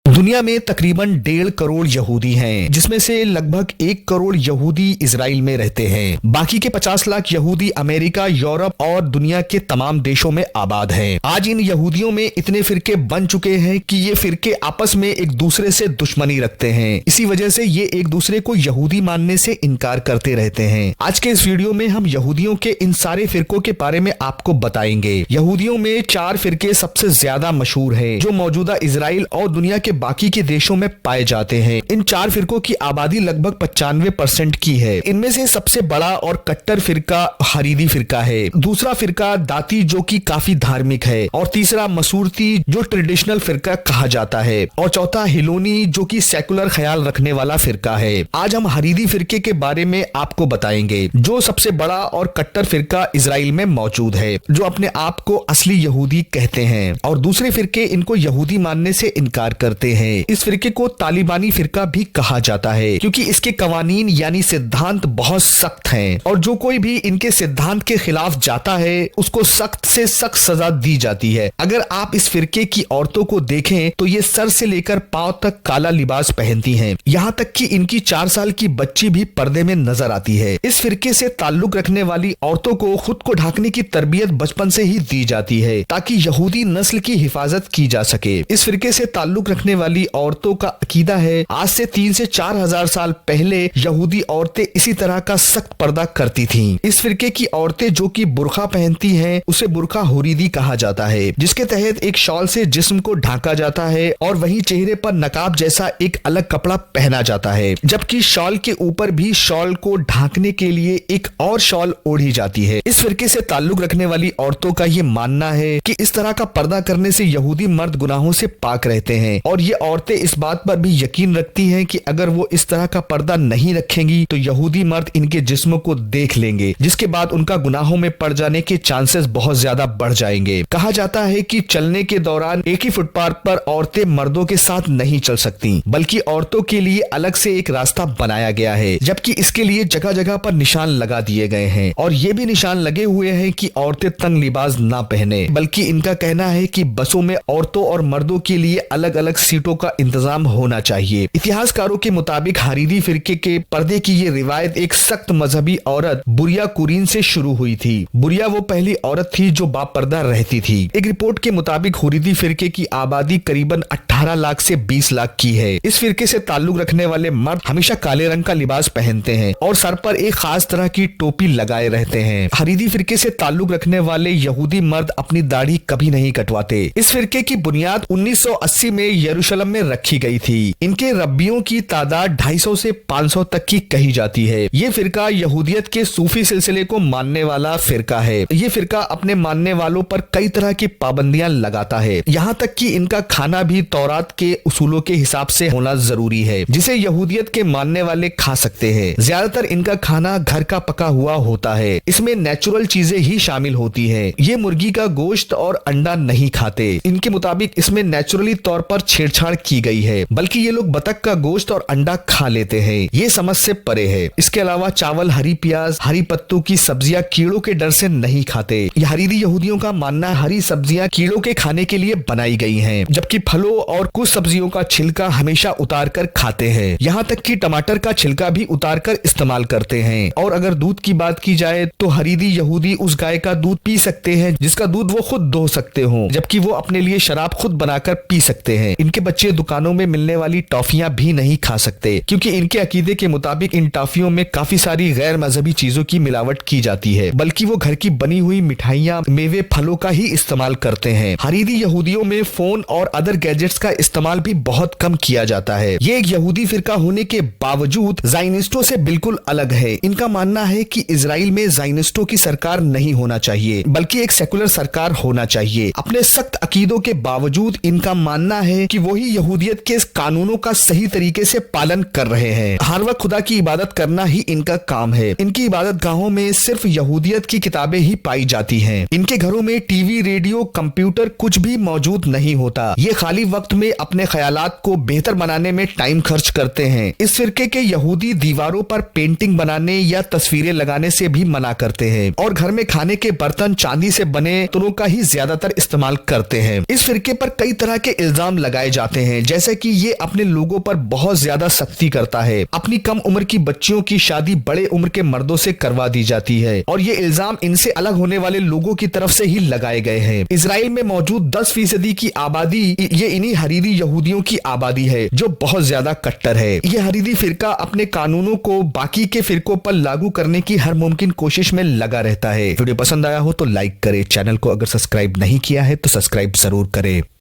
दुनिया में तकरीबन 1.5 करोड़ यहूदी हैं, जिसमें से लगभग 1 करोड़ यहूदी इजराइल में रहते हैं। बाकी के 50 लाख यहूदी अमेरिका, यूरोप और दुनिया के तमाम देशों में आबाद हैं। आज इन यहूदियों में इतने फिरके बन चुके हैं कि ये फिरके आपस में एक दूसरे से दुश्मनी रखते हैं। इसी वजह से ये एक दूसरे को यहूदी मानने से इनकार करते रहते हैं। आज के इस वीडियो में हम यहूदियों के इन सारे फिरकों के बारे में आपको बताएंगे। यहूदियों में 4 फिरके सबसे ज्यादा मशहूर है, जो मौजूदा इजराइल और दुनिया के बाकी के देशों में पाए जाते हैं। इन 4 फिरकों की आबादी लगभग 95% की है। इनमें से सबसे बड़ा और कट्टर फिरका हरीदी फिरका है। दूसरा फिरका दाती, जो कि काफी धार्मिक है, और तीसरा मसूरती, जो ट्रेडिशनल फिरका कहा जाता है, और चौथा हिलोनी, जो कि सेकुलर ख्याल रखने वाला फिरका है। आज हम हरीदी फिरके के बारे में आपको बताएंगे, जो सबसे बड़ा और कट्टर फिरका इजराइल में मौजूद है, जो अपने आप को असली यहूदी कहते हैं, और दूसरे फिरके इनको यहूदी मानने से इनकार करते हैं। इस फिरके को तालिबानी फिरका भी कहा जाता है, क्योंकि इसके कवानीन यानी सिद्धांत बहुत सख्त हैं, और जो कोई भी इनके सिद्धांत के खिलाफ जाता है उसको सख्त से सख्त सजा दी जाती है। अगर आप इस फिरके की औरतों को देखें तो ये सर से लेकर पांव तक काला लिबास पहनती हैं। यहाँ तक कि इनकी 4 साल की बच्ची भी पर्दे में नजर आती है। इस फिरके से ताल्लुक रखने वाली औरतों को खुद को ढकने की तरबियत बचपन से ही दी जाती है, ताकि यहूदी नस्ल की हिफाजत की जा सके। इस फिरके से ताल्लुक रखने वाली औरतों का अकीदा है, आज से 3 से 4 हजार साल पहले यहूदी औरतें इसी तरह का सख्त पर्दा करती थीं। इस फिरके की औरतें जो कि बुर्का पहनती हैं, उसे बुर्का हुरीदी कहा जाता है, जिसके तहत एक शॉल से जिस्म को ढांका जाता है और वहीं चेहरे पर नकाब जैसा एक अलग कपड़ा पहना जाता है, जबकि शॉल के ऊपर भी शॉल को ढांकने के लिए एक और शॉल ओढ़ी जाती है। इस फिरके से ताल्लुक रखने वाली औरतों का ये मानना है कि इस तरह का पर्दा करने से यहूदी मर्द गुनाहों से पाक रहते हैं, और ये औरतें इस बात पर भी यकीन रखती हैं कि अगर वो इस तरह का पर्दा नहीं रखेंगी तो यहूदी मर्द इनके जिस्म को देख लेंगे, जिसके बाद उनका गुनाहों में पड़ जाने के चांसेस बहुत ज्यादा बढ़ जाएंगे। कहा जाता है कि चलने के दौरान एक ही फुटपाथ पर औरतें मर्दों के साथ नहीं चल सकती, बल्कि औरतों के लिए अलग से एक रास्ता बनाया गया है, जबकि इसके लिए जगह जगह पर निशान लगा दिए गए हैं, और ये भी निशान लगे हुए हैं कि औरतें तंग लिबास ना पहने। बल्कि इनका कहना है कि बसों में औरतों और मर्दों के लिए अलग अलग सीटों का इंतजाम होना चाहिए। इतिहासकारों के मुताबिक हरीदी फिरके के पर्दे की ये रिवायत एक सख्त मजहबी औरत बुरिया कुरीन से शुरू हुई थी। बुरिया वो पहली औरत थी जो बापर्दा रहती थी। एक रिपोर्ट के मुताबिक हरीदी फिरके की आबादी करीबन 18 लाख से 20 लाख की है। इस फिरके से ताल्लुक रखने वाले मर्द हमेशा काले रंग का लिबास पहनते हैं और सर पर एक खास तरह की टोपी लगाए रहते हैं। हरीदी फिरके से ताल्लुक रखने वाले यहूदी मर्द अपनी दाढ़ी कभी नहीं कटवाते। इस फिरके की बुनियाद 1980 में यरूशलेम में रखी गई थी। इनके रब्बियों की तादाद 250 से 500 तक की कही जाती है। ये फिरका यहूदियत के सूफी सिलसिले को मानने वाला फिरका है। ये फिरका अपने मानने वालों पर कई तरह की पाबंदियां लगाता है, यहाँ तक कि इनका खाना भी तौरात के उसूलों के हिसाब से होना जरूरी है, जिसे यहूदियत के मानने वाले खा सकते हैं। ज्यादातर इनका खाना घर का पका हुआ होता है। इसमें नेचुरल चीजें ही शामिल होती है। ये मुर्गी का गोश्त और अंडा नहीं खाते। इनके मुताबिक इसमें नेचुरली तौर पर छेड़छाड़ की गई है, बल्कि ये लोग बतख का गोश्त और अंडा खा लेते हैं। ये समझ से परे है। इसके अलावा चावल, हरी प्याज, हरी पत्तों की सब्जियां कीड़ों के डर से नहीं खाते। ये हरीदी यहूदियों का मानना है हरी सब्जियां कीड़ों के खाने के लिए बनाई गई हैं, जबकि फलों और कुछ सब्जियों का छिलका हमेशा उतार कर खाते हैं। यहाँ तक कि टमाटर का छिलका भी उतार कर इस्तेमाल करते हैं। और अगर दूध की बात की जाए तो हरीदी यहूदी उस गाय का दूध पी सकते हैं जिसका दूध वो खुद दो सकते हो, जबकि वो अपने लिए शराब खुद बनाकर पी सकते हैं। इनके बच्चे दुकानों में मिलने वाली टॉफियां भी नहीं खा सकते, क्योंकि इनके अकीदे के मुताबिक इन टॉफियों में काफी सारी गैर मजहबी चीजों की मिलावट की जाती है, बल्कि वो घर की बनी हुई मिठाइयां, मेवे, फलों का ही इस्तेमाल करते हैं। हरीदी यहूदियों में फोन और अदर गैजेट्स का इस्तेमाल भी बहुत कम किया जाता है। ये एक यहूदी फिरका होने के बावजूद ज़ायनिस्टों से बिल्कुल अलग है। इनका मानना है कि इजराइल में ज़ायनिस्टों की सरकार नहीं होना चाहिए, बल्कि एक सेकुलर सरकार होना चाहिए। अपने सख्त अकीदों के बावजूद इनका मानना है कि वही यहूदियत के कानूनों का सही तरीके से पालन कर रहे हैं। हर वक्त खुदा की इबादत करना ही इनका काम है। इनकी इबादत गाहों में सिर्फ यहूदियत की किताबें ही पाई जाती हैं। इनके घरों में टीवी, रेडियो, कंप्यूटर कुछ भी मौजूद नहीं होता। ये खाली वक्त में अपने ख्यालात को बेहतर बनाने में टाइम खर्च करते हैं। इस फिरके के यहूदी दीवारों पर पेंटिंग बनाने या तस्वीरें लगाने से भी मना करते हैं, और घर में खाने के बर्तन चांदी से बने तुनों का ही ज्यादातर इस्तेमाल करते हैं। इस फिरके पर कई तरह के इल्जाम लगाए जाते हैं, जैसे कि ये अपने लोगों पर बहुत ज्यादा सख्ती करता है। अपनी कम उम्र की बच्चियों की शादी बड़े उम्र के मर्दों से करवा दी जाती है और ये इल्जाम इनसे अलग होने वाले लोगों की तरफ से ही लगाए गए हैं। इजराइल में मौजूद 10% की आबादी ये इन्हीं हरीरी यहूदियों की आबादी है जो बहुत ज्यादा कट्टर है। ये हरीरी फिरका अपने कानूनों को बाकी के फिरकों पर लागू करने की हर मुमकिन कोशिश में लगा रहता है। वीडियो पसंद आया हो तो लाइक करें, चैनल को अगर सब्सक्राइब नहीं किया है तो सब्सक्राइब जरूर करें।